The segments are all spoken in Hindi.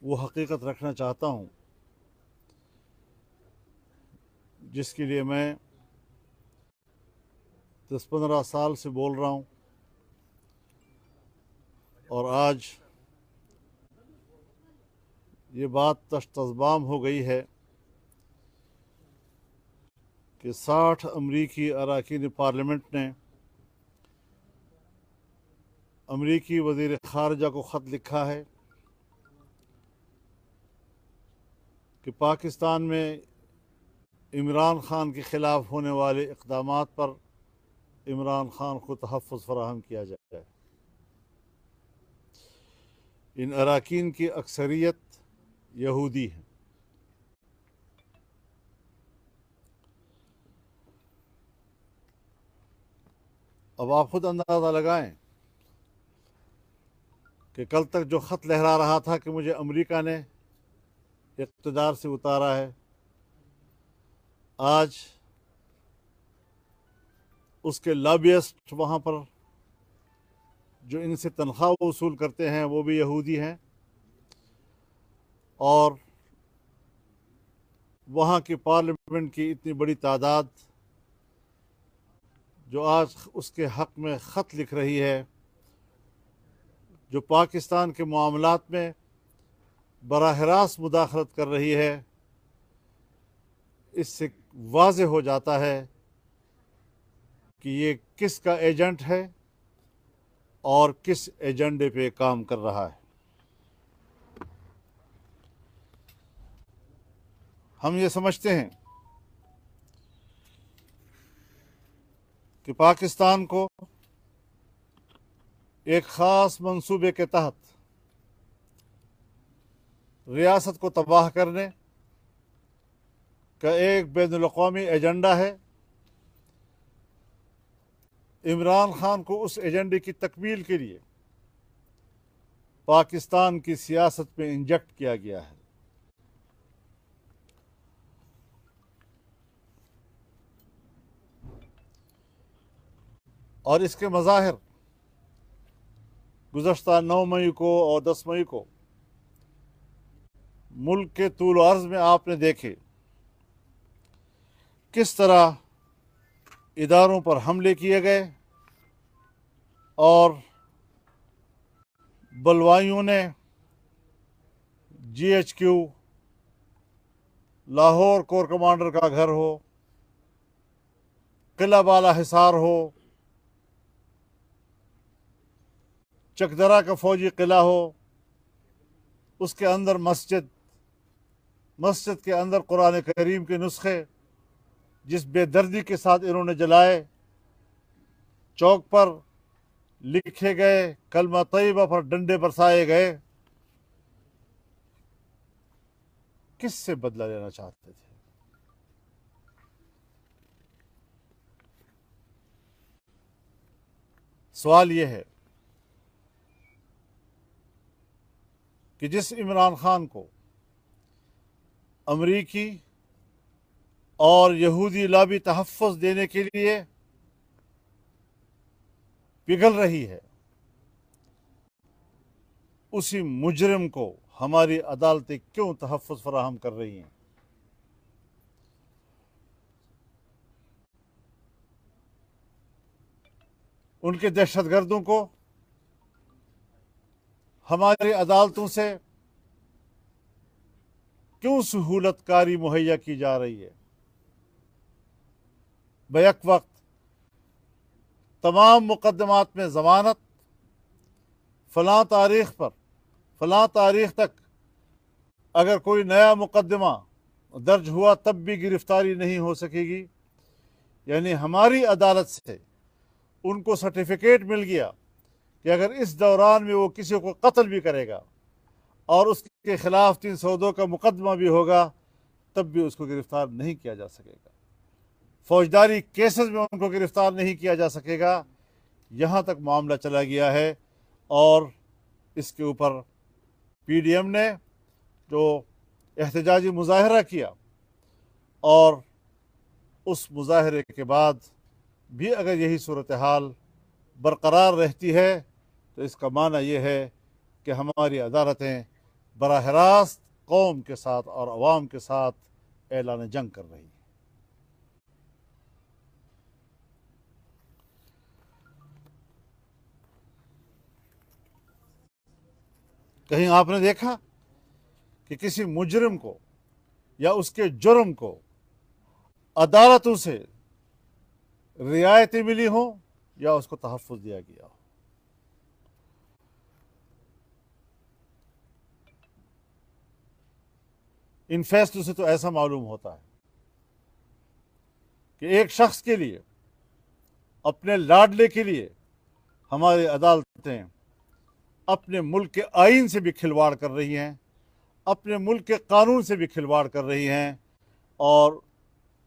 वो हकीकत रखना चाहता हूँ जिसके लिए मैं 10-15 साल से बोल रहा हूँ और आज ये बात तश्तज़बाम हो गई है कि 60 अमरीकी अरकान पार्लियामेंट ने अमरीकी वज़ीर ख़ारिजा को ख़त लिखा है कि पाकिस्तान में इमरान ख़ान के ख़िलाफ़ होने वाले इक़दामात पर इमरान ख़ान को तहफ़्फ़ुज़ फ़राहम किया जाए। इन अरकान की अक्सरियत यहूदी है। अब आप खुद अंदाज़ा लगाएं कि कल तक जो ख़त लहरा रहा था कि मुझे अमेरिका ने इक़्तिदार से उतारा है, आज उसके लॉबियस्ट वहाँ पर जो इनसे तनख्वाह वसूल करते हैं वो भी यहूदी हैं और वहाँ की पार्लियामेंट की इतनी बड़ी तादाद जो आज उसके हक़ में ख़त लिख रही है, जो पाकिस्तान के मामलात में बराह रास्त मुदाखलत कर रही है, इससे वाज़ेह हो जाता है कि ये किसका एजेंट है और किस एजेंडे पे काम कर रहा है। हम ये समझते हैं कि पाकिस्तान को एक ख़ास मंसूबे के तहत रियासत को तबाह करने का एक बैनुल-अक़वामी एजेंडा है। इमरान ख़ान को उस एजेंडे की तकमील के लिए पाकिस्तान की सियासत में इंजेक्ट किया गया है। और इसके मज़ाहिर गुज़श्ता 9 मई को और 10 मई को मुल्क के तूल अर्ज़ में आपने देखे किस तरह इदारों पर हमले किए गए और बलवाइयों ने GHQ, लाहौर कोर कमांडर का घर हो, किला बाला हिसार हो, चकदरा का फौजी किला हो, उसके अंदर मस्जिद के अंदर कुरान करीम के नुस्खे जिस बेदर्दी के साथ इन्होंने जलाए, चौक पर लिखे गए कलमा तैयबा पर डंडे बरसाए गए, किससे बदला लेना चाहते थे? सवाल यह है कि जिस इमरान ख़ान को अमरीकी और यहूदी लॉबी तहफ़्फ़ुज़ देने के लिए पिघल रही है, उसी मुजरिम को हमारी अदालतें क्यों तहफ़्फ़ुज़ फराहम कर रही हैं? उनके दहशतगर्दों को हमारी अदालतों से क्यों सहूलतकारी मुहैया की जा रही है? बैक वक्त तमाम मुकदमात में ज़मानत फ़लाँ तारीख़ पर फ़लाँ तारीख़ तक अगर कोई नया मुकदमा दर्ज हुआ तब भी गिरफ्तारी नहीं हो सकेगी। यानी हमारी अदालत से उनको सर्टिफिकेट मिल गया कि अगर इस दौरान में वो किसी को कत्ल भी करेगा और उसके ख़िलाफ़ 302 का मुकदमा भी होगा तब भी उसको गिरफ़्तार नहीं किया जा सकेगा। फौजदारी केसेस में उनको गिरफ़्तार नहीं किया जा सकेगा। यहाँ तक मामला चला गया है और इसके ऊपर PDM ने जो एहतजाजी मुज़ाहरा किया और उस मुज़ाहरे के बाद भी अगर यही सूरत हाल बरकरार रहती है तो इसका माना यह है कि हमारी अदालतें बराह रास्त कौम के साथ और अवाम के साथ ऐलान जंग कर रही है। कहीं आपने देखा कि किसी मुजरिम को या उसके जुर्म को अदालतों से रियायतें मिली हो या उसको तहफ़्फ़ुज़ दिया गया हो? इन फैसलों से तो ऐसा मालूम होता है कि एक शख्स के लिए, अपने लाडले के लिए हमारी अदालतें अपने मुल्क के आइन से भी खिलवाड़ कर रही हैं, अपने मुल्क के कानून से भी खिलवाड़ कर रही हैं, और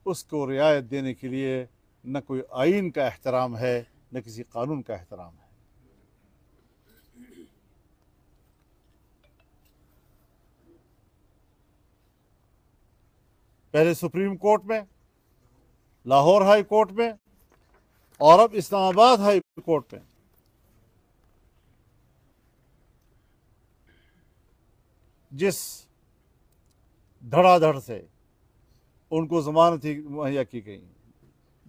उसको रियायत देने के लिए न कोई आइन का एहतराम है, न किसी कानून का एहतराम है। पहले सुप्रीम कोर्ट में, लाहौर हाई कोर्ट में, और अब इस्लामाबाद हाई कोर्ट में जिस धड़ाधड़ से उनको जमानत मुहैया की गई,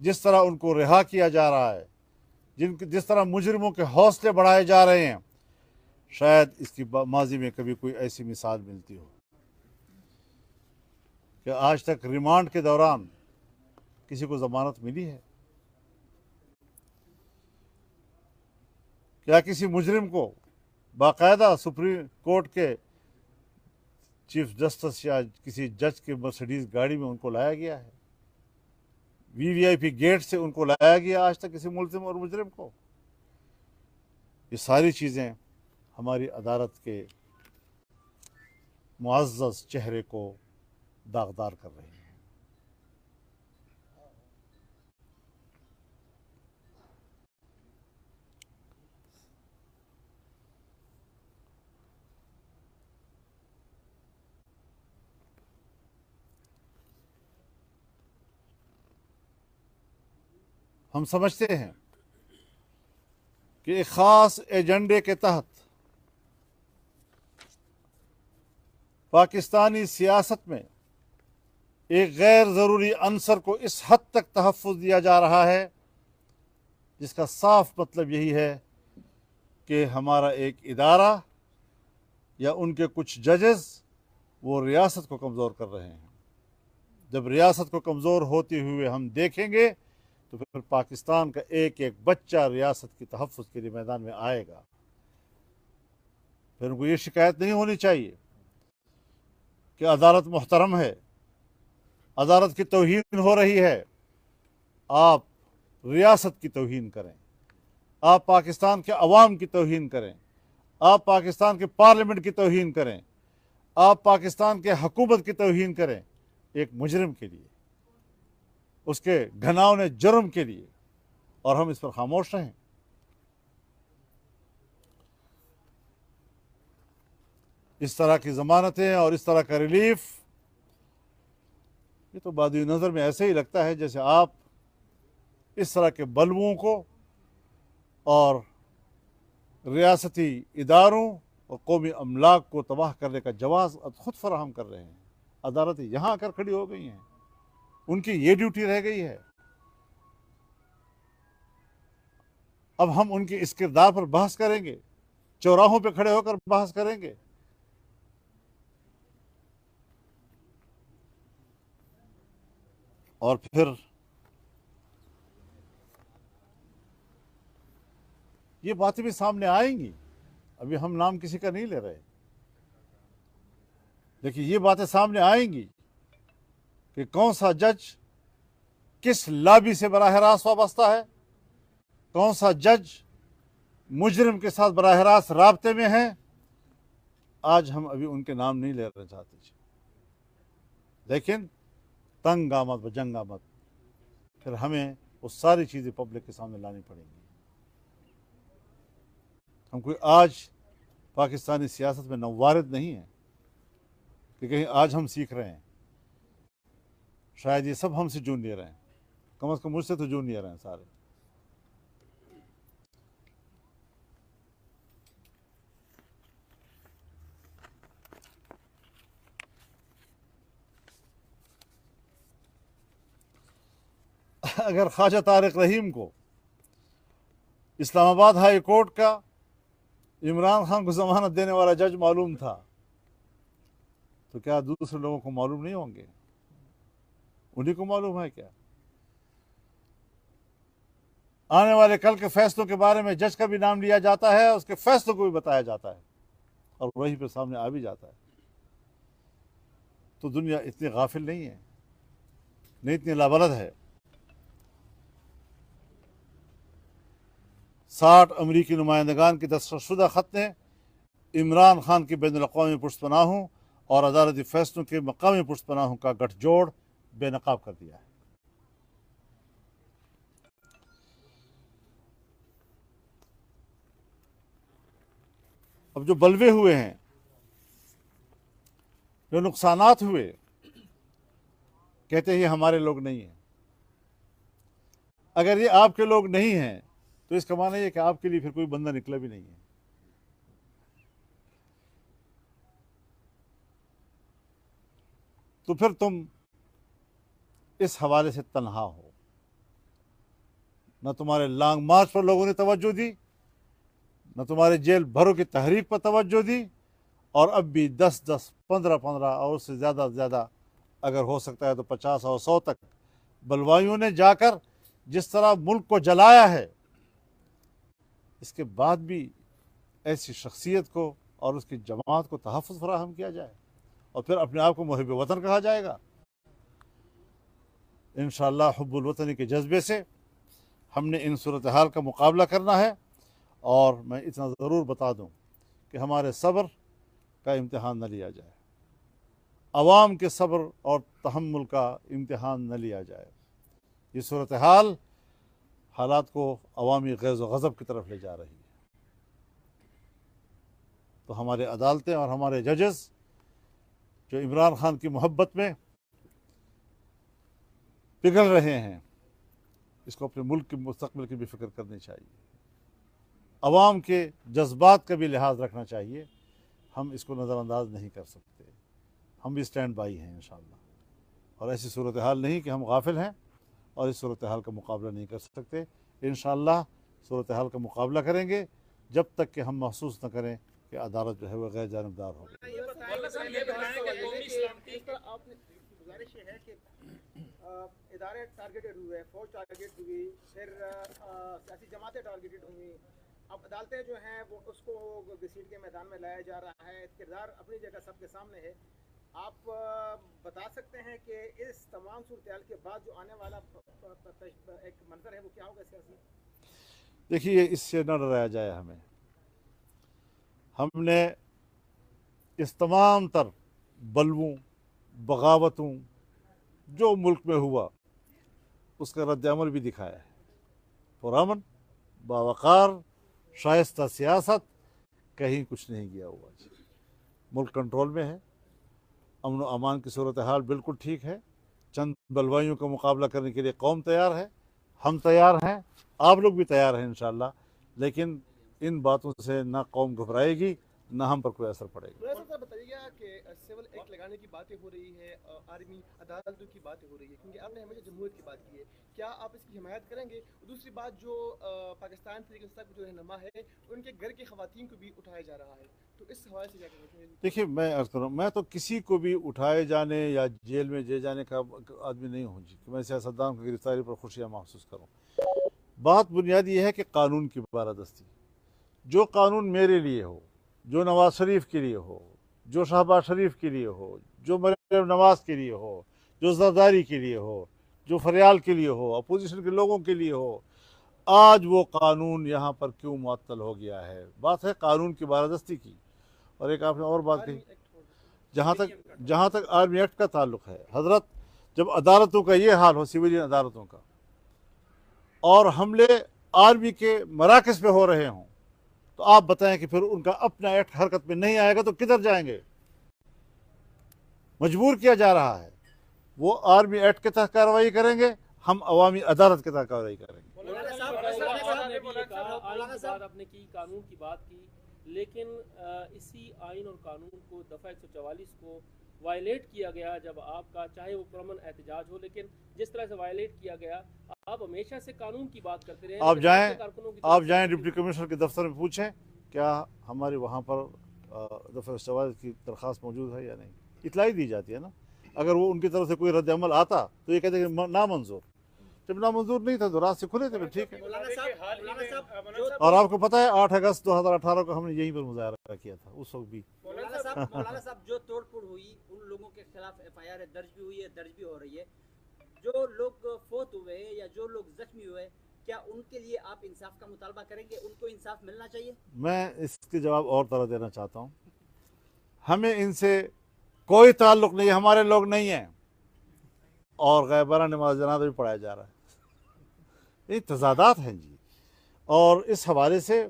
जिस तरह उनको रिहा किया जा रहा है, जिस तरह मुजरिमों के हौसले बढ़ाए जा रहे हैं, शायद इसकी माजी में कभी कोई ऐसी मिसाल मिलती हो कि आज तक रिमांड के दौरान किसी को जमानत मिली है। क्या किसी मुजरिम को बाकायदा सुप्रीम कोर्ट के चीफ जस्टिस या किसी जज के मर्सिडीज गाड़ी में उनको लाया गया है? वीवीआईपी गेट से उनको लाया गया आज तक किसी मुल्ज़िम और मुजरिम को? ये सारी चीज़ें हमारी अदालत के मुअज़्ज़ज़ चेहरे को दागदार कर रही हैं। हम समझते हैं कि एक ख़ास एजेंडे के तहत पाकिस्तानी सियासत में एक गैर ज़रूरी अंसर को इस हद तक तहफ़्फ़ुज़ दिया जा रहा है, जिसका साफ मतलब यही है कि हमारा एक इदारा या उनके कुछ जजेस वो रियासत को कमज़ोर कर रहे हैं। जब रियासत को कमज़ोर होते हुए हम देखेंगे तो फिर पाकिस्तान का एक एक बच्चा रियासत की तहफ़्फ़ुज़ के लिए मैदान में आएगा। फिर उनको ये शिकायत नहीं होनी चाहिए कि अदालत मुहतरम है, अदालत की तौहीन हो रही है। आप रियासत की तौहीन करें, आप पाकिस्तान के अवाम की तौहीन करें, आप पाकिस्तान के पार्लियामेंट की तौहीन करें, आप पाकिस्तान के हुकूमत की तौहीन करें एक मुजरिम के लिए, उसके घनाउने जुर्म के लिए, और हम इस पर खामोश रहें। इस तरह की ज़मानतें और इस तरह का रिलीफ, ये तो बादी नज़र में ऐसे ही लगता है जैसे आप इस तरह के बलबुओं को और रियासती इदारों और कौमी अमलाक को तबाह करने का जवाज़ अब खुद फराहम कर रहे हैं। अदालतें यहाँ आकर खड़ी हो गई हैं, उनकी ये ड्यूटी रह गई है। अब हम उनके इस किरदार पर बहस करेंगे, चौराहों पे खड़े होकर बहस करेंगे। और फिर ये बातें भी सामने आएंगी। अभी हम नाम किसी का नहीं ले रहे, लेकिन ये बातें सामने आएंगी कि कौन सा जज किस लॉबी से बराह रास्त वाबस्ता है, कौन सा जज मुजरिम के साथ बराह रास्त राब्ते में है। आज हम अभी उनके नाम नहीं लेना चाहते, लेकिन तंग आमद व जंग आमद फिर हमें वो सारी चीज़ें पब्लिक के सामने लानी पड़ेंगी। हम कोई आज पाकिस्तानी सियासत में नवारिद नहीं है कि कहीं आज हम सीख रहे हैं। शायद ये सब हमसे जूनियर हैं, कम से कम मुझसे तो जूनियर हैं सारे। अगर ख्वाजा तारिक रहीम को इस्लामाबाद हाई कोर्ट का इमरान खान को जमानत देने वाला जज मालूम था, तो क्या दूसरे लोगों को मालूम नहीं होंगे? उन्हीं को मालूम है क्या? आने वाले कल के फैसलों के बारे में जज का भी नाम लिया जाता है, उसके फैसलों को भी बताया जाता है और वही पे सामने आ भी जाता है। तो दुनिया इतनी गाफिल नहीं है, नहीं इतनी लाबलद है। 60 अमरीकी नुमाइंदगान के दस्तखतशुदा खत ने इमरान खान की बैनुल-अक़वामी पुष्टपनाहों और अदालती फैसलों के मकामी पुष्टपनाहों का गठजोड़ बेनकाब कर दिया है। अब जो बलवे हुए हैं, जो नुकसानात हुए, कहते हैं ये हमारे लोग नहीं हैं। अगर ये आपके लोग नहीं हैं तो इसका माना ये कि आपके लिए फिर कोई बंदा निकला भी नहीं है। तो फिर तुम इस हवाले से तन्हा हो। न तुम्हारे लॉन्ग मार्च पर लोगों ने तवज्जो दी, न तुम्हारे जेल भरों की तहरीक पर तवज्जो दी, और अब भी 10-10, 15-15 और उससे ज़्यादा अगर हो सकता है तो 50 और 100 तक बलवाइयों ने जाकर जिस तरह मुल्क को जलाया है, इसके बाद भी ऐसी शख्सियत को और उसकी जमात को तहफ़्फ़ुज़ फराहम किया जाए और फिर अपने आप को मुहिब वतन कहा जाएगा। इंशाअल्लाह हुब्बुल वतनी के जज्बे से हमने इन सूरत हाल का मुकाबला करना है। और मैं इतना ज़रूर बता दूं कि हमारे सब्र का इम्तिहान न लिया जाए, अवाम के सब्र और तहम्मुल का इम्तिहान न लिया जाए। ये सूरत हाल हालात को अवामी गैज़ व गज़ब की तरफ ले जा रही है। तो हमारे अदालतें और हमारे जजेस जो इमरान खान की मोहब्बत में पिघल रहे हैं, इसको अपने मुल्क के मुस्तक़बिल की भी फ़िक्र करनी चाहिए, अवाम के जज्बात का भी लिहाज रखना चाहिए। हम इसको नज़रअंदाज नहीं कर सकते। हम भी स्टैंड बाई हैं इंशाअल्लाह। और ऐसी सूरत हाल नहीं कि हम गाफिल हैं और इस सूरत हाल का मुकाबला नहीं कर सकते। इंशाअल्लाह सूरत हाल का मुकाबला करेंगे जब तक कि हम महसूस न करें कि अदालत जो है वह गैर जानिबदार हो गई। इदारे टारगेटेड हुए, फौज टारगेट हुई, फिर सियासी जमातें टारगेटेड हुई। अब अदालतें जो हैं वो उसको घसीट के मैदान में लाया जा रहा है। किरदार अपनी जगह सबके सामने है। आप बता सकते हैं कि इस तमाम सूरत के बाद जो आने वाला एक मंजर है वो क्या होगा सियासी? देखिए, इससे न डराया जाए हमें। हमने इस तमाम तर बलवों, बगावतों जो मुल्क में हुआ उसका रद्द-ए-अमल भी दिखाया है। पुरअमन, बावकार, शाइस्ता सियासत, कहीं कुछ नहीं गया हुआ। मुल्क कंट्रोल में है, अमन व अमान की सूरत हाल बिल्कुल ठीक है। चंद बलवाइयों का मुकाबला करने के लिए कौम तैयार है, हम तैयार हैं, आप लोग भी तैयार हैं इंशाअल्लाह। लेकिन इन बातों से ना कौम घबराएगी, ना हम पर कोई असर पड़ेगा। बताइएगा कि सिविल एक्ट लगाने की बातें हो रही है, आर्मी अदालतों की बातें हो रही है, क्योंकि आपने हमेशा जमहूरियत की बात की है, क्या आप इसकी हिमायत करेंगे? दूसरी बात, जो पाकिस्तान तहरीक इंसाफ जो रहनुमा है उनके घर की खवातीन को भी उठाया जा रहा है, तो इस हवाले से क्या कहेंगे? देखिए, मैं अर्ज़ कर रहा हूँ, मैं तो किसी को भी उठाए जाने या जेल में जे जाने का आदमी नहीं हूँ जी कि मैं सियासतदान की गिरफ्तारी पर खुशियाँ महसूस करूँ। बात बुनियादी ये है कि कानून की बारादस्ती, जो कानून मेरे लिए हो, जो नवाज शरीफ के लिए हो, जो शहबाज शरीफ के लिए हो, जो मरियम नवाज के लिए हो, जो जरदारी के लिए हो, जो फरियाल के लिए हो, अपोजिशन के लोगों के लिए हो, आज वो कानून यहाँ पर क्यों मुअत्तल हो गया है? बात है कानून की बारादस्ती की। और एक आपने और बात कही, जहाँ तक आर्मी एक्ट का ताल्लुक है, हजरत, जब अदालतों का ये हाल हो, सिविलियन अदालतों का, और हमले आर्मी के मराकज़ पे हो रहे हों, तो आप बताएं कि फिर उनका अपना एक्ट हरकत में नहीं आएगा तो किधर जाएंगे? मजबूर किया जा रहा है। वो आर्मी एक्ट के तहत कार्रवाई करेंगे, हम अवामी अदालत के तहत कार्रवाई करेंगे। आपने की कानून की बात की, लेकिन इसी आइन और कानून को दफ़ा 144 को वायलेट किया गया जब आपका, चाहे वो पुरअमन एहतजाज हो, लेकिन जिस तरह से वायलेट किया गया, आप हमेशा से कानून की बात करते रहे। आप जाएं डिप्टी कमिश्नर के दफ्तर में पूछें क्या हमारे वहाँ पर दफ़ा इस्तेमाल की दरख्वास्त मौजूद है या नहीं, इतलाई दी जाती है ना। अगर वो उनकी तरफ से कोई रद्द अमल आता तो ये कहते कि नामंजूर, जब नामंजूर नहीं था तो रास्ते खुले थे, फिर ठीक है। और आपको पता है 8 अगस्त 2018 को हमने यहीं पर मुजाहरा किया था, उस वक्त भी। मौलाना साहब जो तोड़फोड़ हुई उन लोगों के खिलाफ FIR दर्ज भी हुई है, दर्ज भी हो रही है। जो लोग फौत हुए या जो लोग जख्मी हुए, क्या उनके लिए आप इंसाफ का मुतालबा करेंगे? उनको इंसाफ मिलना चाहिए? मैं इसके जवाब और तरह देना चाहता हूँ। हमें इनसे कोई ताल्लुक नहीं, हमारे लोग नहीं हैं, और गैबाना नमाज जनाजा भी पढ़ाया जा रहा है। ये तजादात हैं जी, और इस हवाले से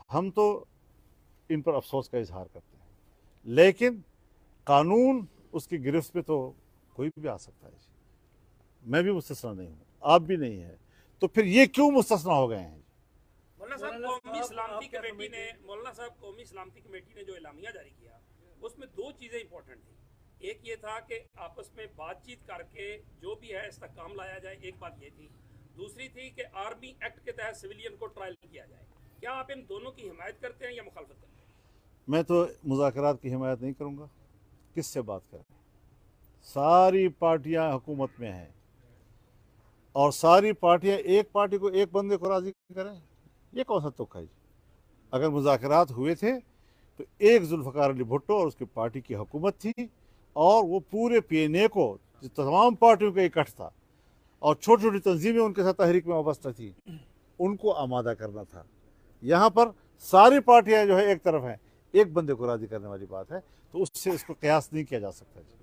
हम तो इन पर अफसोस का इजहार करते हैं, लेकिन कानून उसकी गिरफ्त में तो कोई भी आ सकता है जी। मैं भी मुस्तस्ना नहीं हूँ, आप भी नहीं है, तो फिर ये क्यों मुस्तस्ना हो गए हैं? मौलाना साहब, कौमी सलामती कमेटी ने जो एलामिया जारी किया उसमें 2 चीज़ें इंपॉर्टेंट थी। एक ये था कि आपस में बातचीत करके जो भी है इस्तेहकाम लाया जाए, एक बात ये थी। दूसरी थी कि आर्मी एक्ट के तहत सिविलियन को ट्रायल किया जाए। क्या आप इन दोनों की हिमायत करते हैं या मुखालफत करते हैं? मैं तो मुज़ाकरात की हिमायत नहीं करूँगा। किससे बात करें? सारी पार्टियां हुकूमत में हैं और सारी पार्टियां एक पार्टी को, एक बंदे को राज़ी करें, ये कौन सा तुक है जी? अगर मुज़ाकरात हुए थे तो एक जुल्फ़िकार अली भुट्टो और उसकी पार्टी की हुकूमत थी, और वो पूरे PNA को, जो तमाम पार्टियों का इकट्ठ था और छोटी छोटी तंजीमें उनके साथ तहरीक में वाबस्ता थी, उनको आमादा करना था। यहाँ पर सारी पार्टियां जो है एक तरफ हैं, एक बंदे को राज़ी करने वाली बात है, तो उससे इसको कयास नहीं किया जा सकता जी।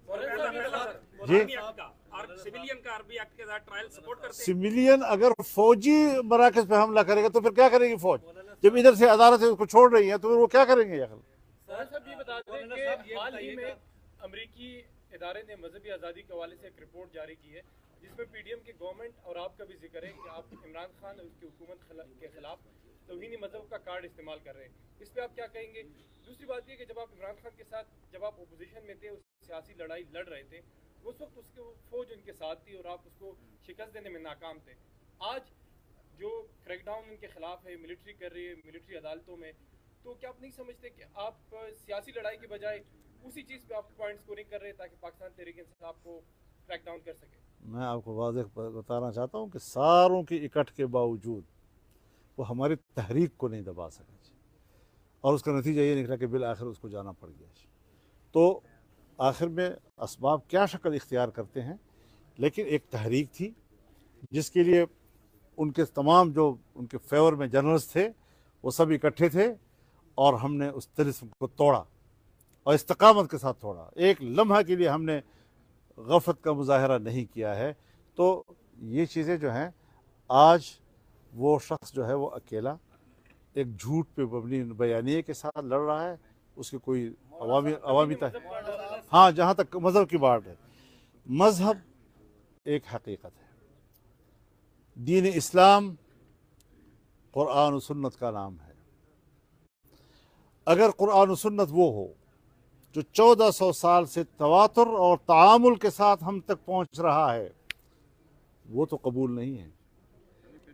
सिविलियन का आर्मी एक्ट के साथ ट्रायल सपोर्ट करते हैं? सिविलियन अगर फौजी मराकज पे हमला करेगा तो फिर क्या करेगी फौज? जब इधर से अदालत से उसको छोड़ रही है तो फिर वो क्या करेंगे? यार साहब ये बता दें कि हाल ही में अमेरिकी इदारे ने मजहबी आज़ादी के हवाले से एक रिपोर्ट जारी की है, जिसमें PDM की गवर्नमेंट और आपका भी जिक्र है कि आप इमरान खान और उसकी हुकूमत के खिलाफ तौहीनी मजहब का कार्ड इस्तेमाल कर रहे हैं। इस पर आप क्या कहेंगे? दूसरी बात यह कि जब आप इमरान खान के साथ, जब आप अपोजिशन में थे, उस सियासी लड़ाई लड़ रहे थे, उस वक्त उसके फौज उनके साथ थी और आप उसको शिकस्त देने में नाकाम थे। आज जो क्रैकडाउन उनके खिलाफ है, मिलिट्री कर रही है मिलिट्री अदालतों में, तो क्या आप नहीं समझते कि आप सियासी लड़ाई के बजाय उसी चीज़ पे आप पॉइंट स्कोरिंग कर रहे हैं ताकि पाकिस्तान तहरीक इंसाफ को क्रैकडाउन कर सके? मैं आपको वाज़ेह बताना चाहता हूँ कि सारों की इकट्ठ के बावजूद वो हमारी तहरीक को नहीं दबा सके, और उसका नतीजा ये निकला कि बिल आखिर उसको जाना पड़ गया। तो आखिर में असबाब क्या शक्ल इख्तियार करते हैं, लेकिन एक तहरीक थी जिसके लिए उनके तमाम जो उनके फेवर में जर्नल्स थे वो सब इकट्ठे थे, और हमने उस तिलिस्म को तोड़ा और इस्तकामत के साथ तोड़ा। एक लम्हा के लिए हमने गफलत का मुजाहरा नहीं किया है। तो ये चीज़ें जो हैं, आज वो शख्स जो है वो अकेला एक झूठ पे मबनी बयानिए के साथ लड़ रहा है, उसकी कोई अवामी हाँ, जहाँ तक मज़हब की बात है, मज़हब एक हकीकत है। दीन इस्लाम कुरान और सुन्नत का नाम है। अगर कुरान और सुन्नत वो हो जो 1400 साल से तवातुर और तामुल के साथ हम तक पहुँच रहा है, वो तो कबूल नहीं है।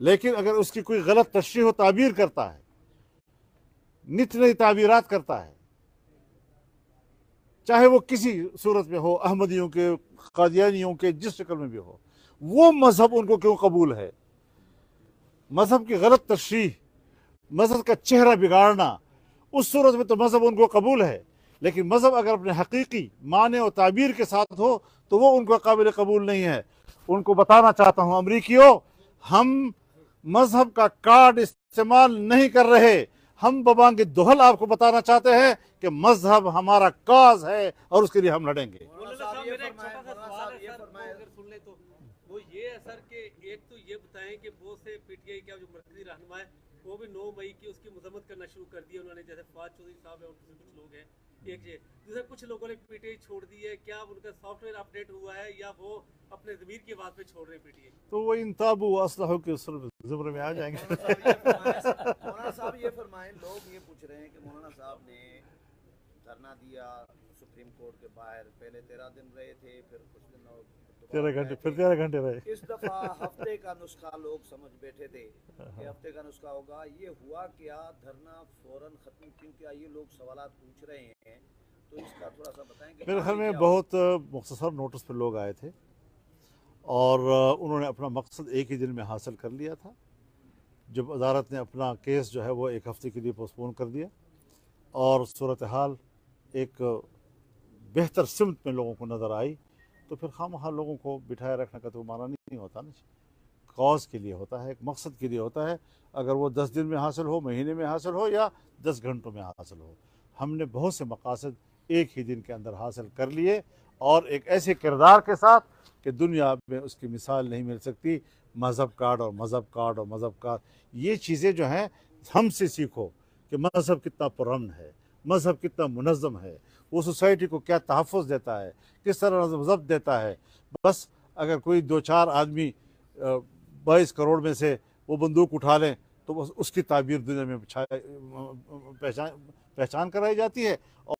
लेकिन अगर उसकी कोई गलत तशरीह व ताबीर करता है, नित नई ताबीरात करता है, चाहे वो किसी सूरत में हो, अहमदियों के, कादियानियों के, जिस शक्ल में भी हो, वो मजहब उनको क्यों कबूल है? मजहब की गलत तशरीह, मजहब का चेहरा बिगाड़ना, उस सूरत में तो मजहब उनको कबूल है। लेकिन मजहब अगर अपने हकीकी माने और ताबीर के साथ हो तो वो उनको काबिल कबूल नहीं है। उनको बताना चाहता हूँ, अमरीकियों, हम मजहब का कार्ड इस्तेमाल नहीं कर रहे, हम बबांग दोहल आपको बताना चाहते हैं कि मजहब हमारा काज है और उसके लिए हम लड़ेंगे। वो ये है सर कि एक तो ये बताएं कि वो से PTI का जो मरकजी रहनुमा है वो भी 9 मई की उसकी मजम्मत करना शुरू कर दिया उन्होंने, जैसे फवाद चौधरी साहब है और कुछ लोग हैं। एक ये दूसरा, कुछ लोगों ने PTI छोड़ दी है, क्या उनका सॉफ्टवेयर अपडेट हुआ है या वो अपने ज़मीर की बात पे छोड़ रहे हैं PTI? तो वो इन ताबू असलहों के ज़ुमरे में आ जाएंगे। मौलाना साहब ये फरमाएं, लोग ये पूछ रहे हैं कि मौलाना साहब ने धरना दिया, सुप्रीम कोर्ट के बाहर, पहले 13 दिन रहे थे, फिर कुछ दिन और 13 घंटे, फिर 13 घंटे रहे। इस दफा हफ्ते का नुस्खा लोग समझ बैठे थे कि हफ्ते का नुस्खा होगा। ये हुआ क्या? धरना फौरन खत्म क्यों किया? ये लोग सवालात पूछ रहे हैं, तो इसका थोड़ा सा बताएंगे। मेरे ख्याल में बहुत मुख्तसर नोटिस पे लोग आए थे और उन्होंने अपना मकसद एक ही दिन में हासिल कर लिया था। जब अदालत ने अपना केस जो है वो एक हफ्ते के लिए पोस्टपोन कर दिया और सूरत हाल एक बेहतर सिमत में लोगों को नज़र आई, तो फिर खामखा लोगों को बिठाए रखने का तो माना नहीं होता ना। कॉज के लिए होता है, एक मकसद के लिए होता है। अगर वो 10 दिन में हासिल हो, महीने में हासिल हो या 10 घंटों में हासिल हो, हमने बहुत से मकासद एक ही दिन के अंदर हासिल कर लिए और एक ऐसे किरदार के साथ कि दुनिया में उसकी मिसाल नहीं मिल सकती। मज़हब कार्ड और मज़हब कार्ड और मज़हब कार्ड, ये चीज़ें जो हैं हमसे सीखो कि मज़हब कितना पुरअमन है, मज़हब कितना मुनज़्ज़म है, वो सोसाइटी को क्या तहफ़्फ़ुज़ देता है, किस तरह ज़ब्त देता है। बस अगर कोई 2-4 आदमी 22 करोड़ में से वो बंदूक उठा लें तो बस उसकी ताबीर दुनिया में पहचान कराई जाती है।